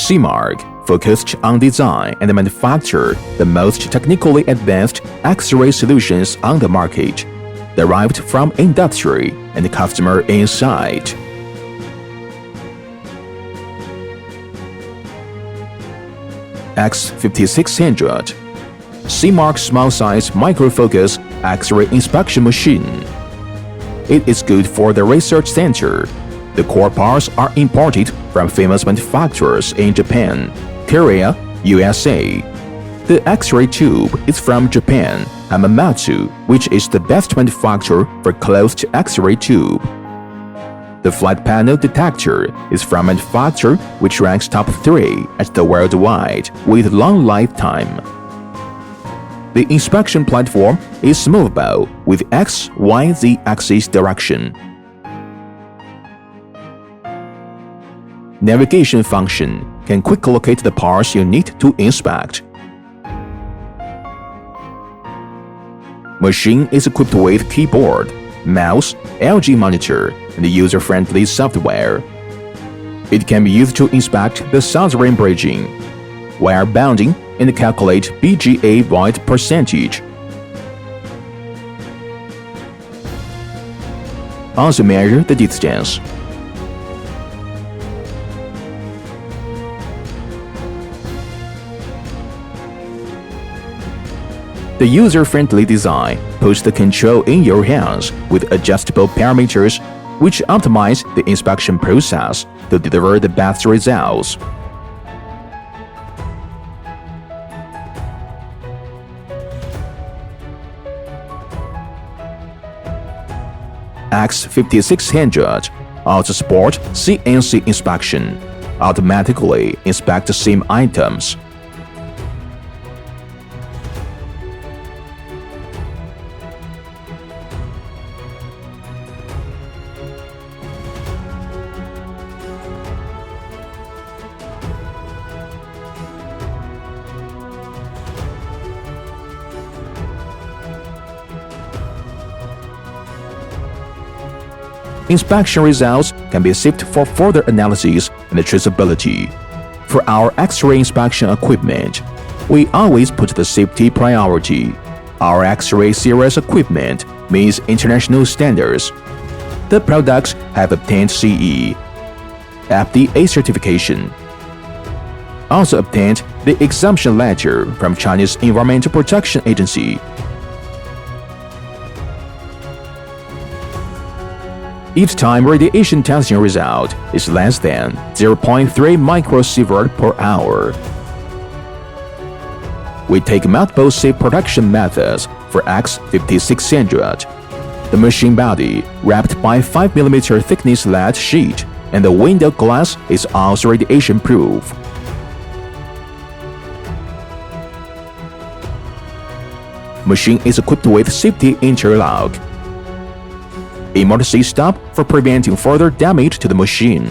Seamark focused on design and manufacture the most technically advanced X-ray solutions on the market, derived from industry and customer insight. X5600 Seamark small-size microfocus X-ray inspection machine. It is good for the research center. The core parts are imported from famous manufacturers in Japan, Korea, USA. The X-ray tube is from Japan, Hamamatsu, which is the best manufacturer for closed X-ray tube. The flat panel detector is from manufacturer which ranks top 3 at the worldwide with long lifetime. The inspection platform is movable with X, Y, Z axis direction. Navigation function can quickly locate the parts you need to inspect. Machine is equipped with keyboard, mouse, LG monitor, and user-friendly software. It can be used to inspect the soldering bridging, wire bonding, and calculate BGA void percentage. Also measure the distance. The user-friendly design puts the control in your hands with adjustable parameters which optimize the inspection process to deliver the best results. X5600 also support CNC inspection, automatically inspect same items. Inspection results can be saved for further analysis and traceability. For our X-ray inspection equipment, we always put the safety priority. Our X-ray series equipment meets international standards. The products have obtained CE, FDA certification. Also obtained the exemption letter from Chinese Environmental Protection Agency. Each time radiation testing result is less than 0.3 microsievert per hour. We take multiple safe production methods for X5600. The machine body wrapped by 5mm thickness lead sheet and the window glass is also radiation proof. Machine is equipped with safety interlock, emergency stop for preventing further damage to the machine.